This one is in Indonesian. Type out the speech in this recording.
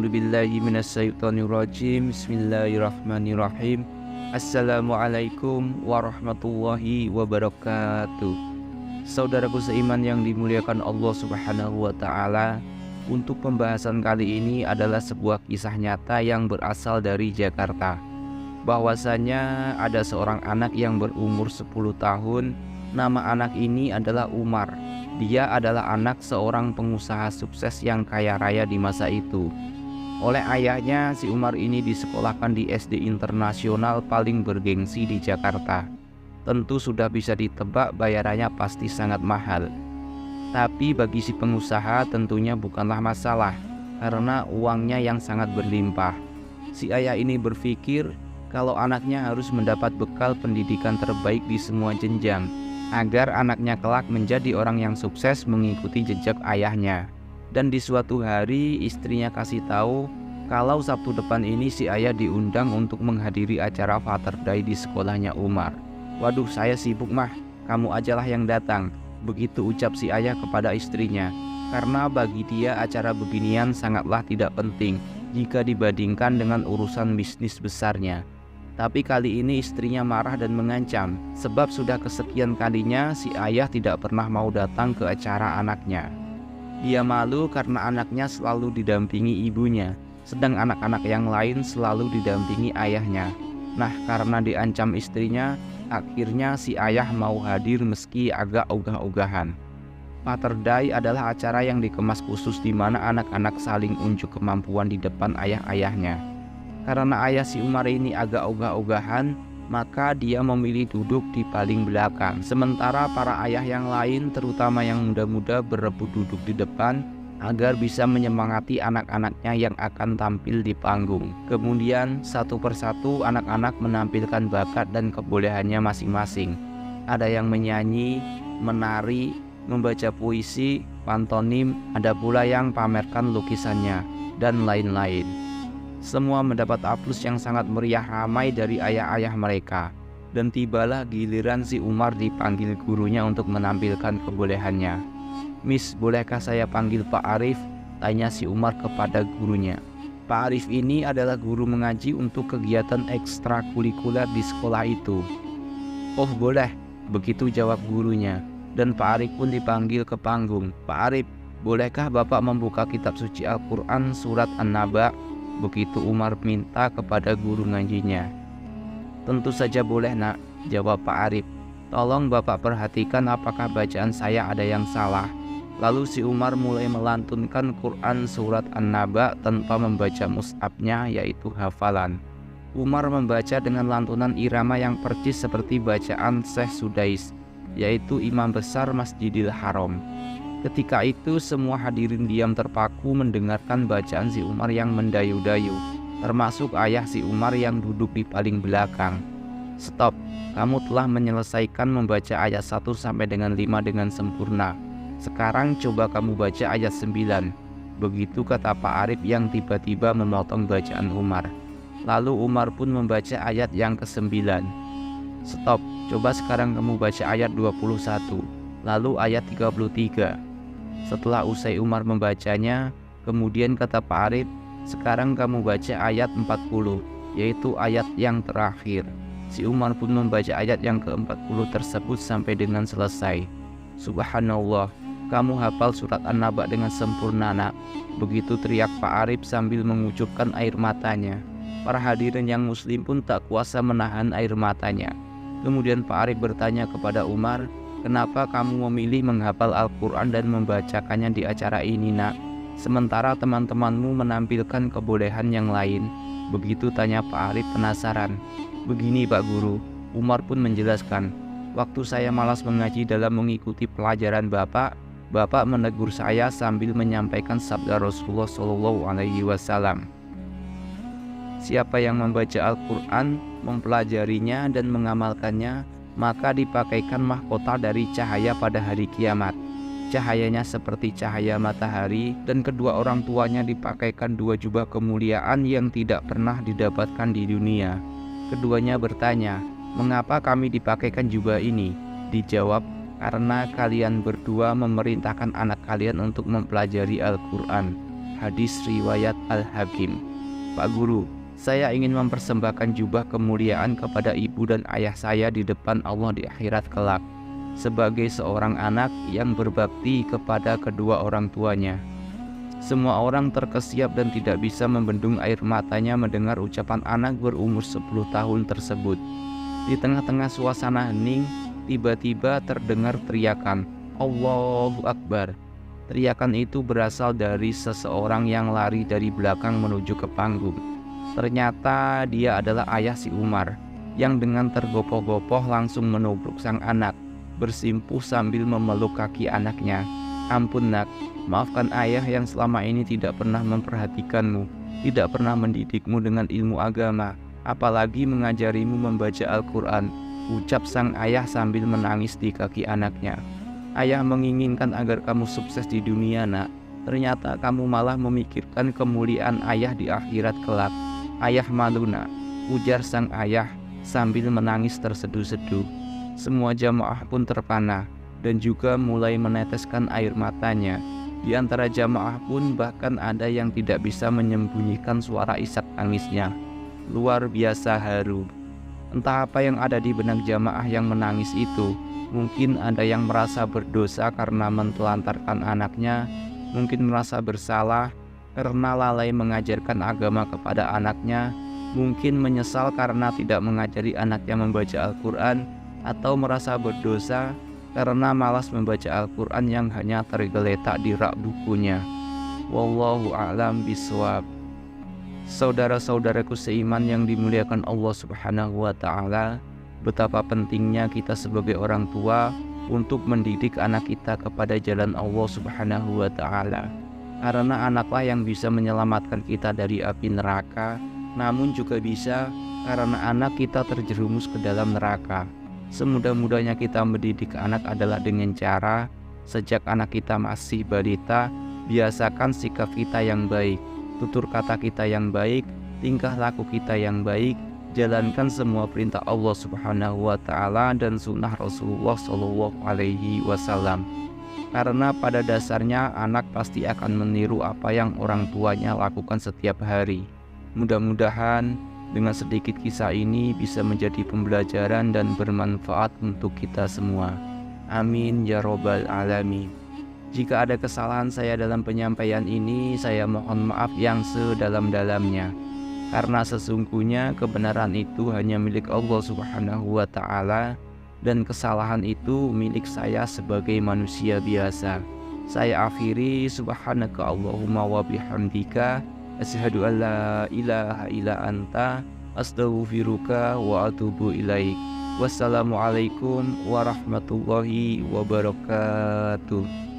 A'udzubillahi minasyaitonirrajim. Bismillahirrahmanirrahim. Assalamualaikum warahmatullahi wabarakatuh. Saudaraku seiman yang dimuliakan Allah Subhanahu wa Ta'ala, untuk pembahasan kali ini adalah sebuah kisah nyata yang berasal dari Jakarta. Bahwasanya ada seorang anak yang berumur 10 tahun. Nama anak ini adalah Umar. Dia adalah anak seorang pengusaha sukses yang kaya raya di masa itu. Oleh ayahnya, si Umar ini disekolahkan di SD internasional paling bergengsi di Jakarta. Tentu sudah bisa ditebak bayarannya pasti sangat mahal. Tapi bagi si pengusaha tentunya bukanlah masalah, karena uangnya yang sangat berlimpah. Si ayah ini berpikir kalau anaknya harus mendapat bekal pendidikan terbaik di semua jenjang, agar anaknya kelak menjadi orang yang sukses mengikuti jejak ayahnya. Dan di suatu hari istrinya kasih tahu kalau Sabtu depan ini si ayah diundang untuk menghadiri acara Father Day di sekolahnya Umar. "Waduh, saya sibuk mah, kamu ajalah yang datang," begitu ucap si ayah kepada istrinya. Karena bagi dia acara beginian sangatlah tidak penting jika dibandingkan dengan urusan bisnis besarnya. Tapi kali ini istrinya marah dan mengancam, sebab sudah kesekian kalinya si ayah tidak pernah mau datang ke acara anaknya. Dia malu karena anaknya selalu didampingi ibunya, sedang anak-anak yang lain selalu didampingi ayahnya. Nah, karena diancam istrinya, akhirnya si ayah mau hadir meski agak ogah-ogahan. Father Day adalah acara yang dikemas khusus di mana anak-anak saling unjuk kemampuan di depan ayah-ayahnya. Karena ayah si Umar ini agak ogah-ogahan, maka dia memilih duduk di paling belakang. Sementara para ayah yang lain, terutama yang muda-muda, berebut duduk di depan agar bisa menyemangati anak-anaknya yang akan tampil di panggung. Kemudian satu persatu anak-anak menampilkan bakat dan kebolehannya masing-masing. Ada yang menyanyi, menari, membaca puisi, pantomim, ada pula yang pamerkan lukisannya, dan lain-lain. Semua mendapat aplaus yang sangat meriah ramai dari ayah-ayah mereka. Dan tibalah giliran si Umar dipanggil gurunya untuk menampilkan kebolehannya. "Miss, bolehkah saya panggil Pak Arif?" tanya si Umar kepada gurunya. Pak Arif ini adalah guru mengaji untuk kegiatan ekstrakurikuler di sekolah itu. "Oh boleh," begitu jawab gurunya. Dan Pak Arif pun dipanggil ke panggung. "Pak Arif, bolehkah Bapak membuka kitab suci Al-Quran surat An-Naba?" begitu Umar minta kepada guru ngajinya. "Tentu saja boleh nak," jawab Pak Arif. "Tolong Bapak perhatikan apakah bacaan saya ada yang salah." Lalu si Umar mulai melantunkan Quran surat An-Naba tanpa membaca mushafnya, yaitu hafalan. Umar membaca dengan lantunan irama yang percis seperti bacaan Syekh Sudais, yaitu imam besar Masjidil Haram. Ketika itu semua hadirin diam terpaku mendengarkan bacaan si Umar yang mendayu-dayu, termasuk ayah si Umar yang duduk di paling belakang. "Stop, kamu telah menyelesaikan membaca ayat 1 sampai dengan 5 dengan sempurna. Sekarang coba kamu baca ayat 9. Begitu kata Pak Arif yang tiba-tiba memotong bacaan Umar. Lalu Umar pun membaca ayat yang ke-9. "Stop, coba sekarang kamu baca ayat 21, lalu ayat 33. Setelah usai Umar membacanya, kemudian kata Pak Arif, "Sekarang kamu baca ayat 40, yaitu ayat yang terakhir." Si Umar pun membaca ayat yang ke-40 tersebut sampai dengan selesai. "Subhanallah, kamu hafal surat An-Naba dengan sempurna nak," begitu teriak Pak Arif sambil mengucurkan air matanya. Para hadirin yang muslim pun tak kuasa menahan air matanya. Kemudian Pak Arif bertanya kepada Umar, "Kenapa kamu memilih menghafal Al-Quran dan membacakannya di acara ini nak, sementara teman-temanmu menampilkan kebolehan yang lain?" Begitu tanya Pak Arif penasaran. "Begini Pak Guru," Umar pun menjelaskan, "waktu saya malas mengaji dalam mengikuti pelajaran Bapak menegur saya sambil menyampaikan sabda Rasulullah SAW. Siapa yang membaca Al-Quran, mempelajarinya dan mengamalkannya, maka dipakaikan mahkota dari cahaya pada hari kiamat. Cahayanya seperti cahaya matahari, dan kedua orang tuanya dipakaikan 2 jubah kemuliaan yang tidak pernah didapatkan di dunia." Keduanya bertanya, "Mengapa kami dipakaikan jubah ini?" Dijawab, "Karena kalian berdua memerintahkan anak kalian untuk mempelajari Al-Quran." Hadis riwayat Al-Hakim. Pak Guru, saya ingin mempersembahkan jubah kemuliaan kepada ibu dan ayah saya di depan Allah di akhirat kelak, sebagai seorang anak yang berbakti kepada kedua orang tuanya. Semua orang terkesiap dan tidak bisa membendung air matanya mendengar ucapan anak berumur 10 tahun tersebut. Di tengah-tengah suasana hening, tiba-tiba terdengar teriakan, Allahu Akbar. Teriakan itu berasal dari seseorang yang lari dari belakang menuju ke panggung. Ternyata dia adalah ayah si Umar, yang dengan tergopoh-gopoh langsung menubruk sang anak, bersimpuh sambil memeluk kaki anaknya. Ampun nak, maafkan ayah yang selama ini tidak pernah memperhatikanmu, tidak pernah mendidikmu dengan ilmu agama, apalagi mengajarimu membaca Al-Quran, ucap sang ayah sambil menangis di kaki anaknya. Ayah menginginkan agar kamu sukses di dunia nak, ternyata kamu malah memikirkan kemuliaan ayah di akhirat kelak. Ayah malu nak, ujar sang ayah sambil menangis terseduh-seduh. Semua jamaah pun terpana dan juga mulai meneteskan air matanya. Di antara jamaah pun bahkan ada yang tidak bisa menyembunyikan suara isak tangisnya. Luar biasa haru. Entah apa yang ada di benak jamaah yang menangis itu. Mungkin ada yang merasa berdosa karena mentelantarkan anaknya, mungkin merasa bersalah karena lalai mengajarkan agama kepada anaknya, mungkin menyesal karena tidak mengajari anaknya membaca Al-Quran, atau merasa berdosa karena malas membaca Al-Quran yang hanya tergeletak di rak bukunya. Wallahu a'lam bishawab. Saudara-saudaraku seiman yang dimuliakan Allah Subhanahu wa Ta'ala, betapa pentingnya kita sebagai orang tua untuk mendidik anak kita kepada jalan Allah Subhanahu wa Ta'ala. Karena anaklah yang bisa menyelamatkan kita dari api neraka, namun juga bisa karena anak kita terjerumus ke dalam neraka. Semudah-mudahnya kita mendidik anak adalah dengan cara sejak anak kita masih balita, biasakan sikap kita yang baik, tutur kata kita yang baik, tingkah laku kita yang baik, jalankan semua perintah Allah Subhanahu wa Ta'ala dan sunnah Rasulullah Shallallahu Alaihi Wasallam. Karena pada dasarnya anak pasti akan meniru apa yang orang tuanya lakukan setiap hari. Mudah-mudahan dengan sedikit kisah ini bisa menjadi pembelajaran dan bermanfaat untuk kita semua. Amin ya robbal alamin. Jika ada kesalahan saya dalam penyampaian ini, saya mohon maaf yang sedalam-dalamnya. Karena sesungguhnya kebenaran itu hanya milik Allah Subhanahu wa Ta'ala, dan kesalahan itu milik saya sebagai manusia biasa. Saya akhiri, subhanaka Allahumma wa bihamdika, asyhadu an la ilaha illa anta, astaghfiruka wa atubu ilaik. Wassalamualaikum warahmatullahi wabarakatuh.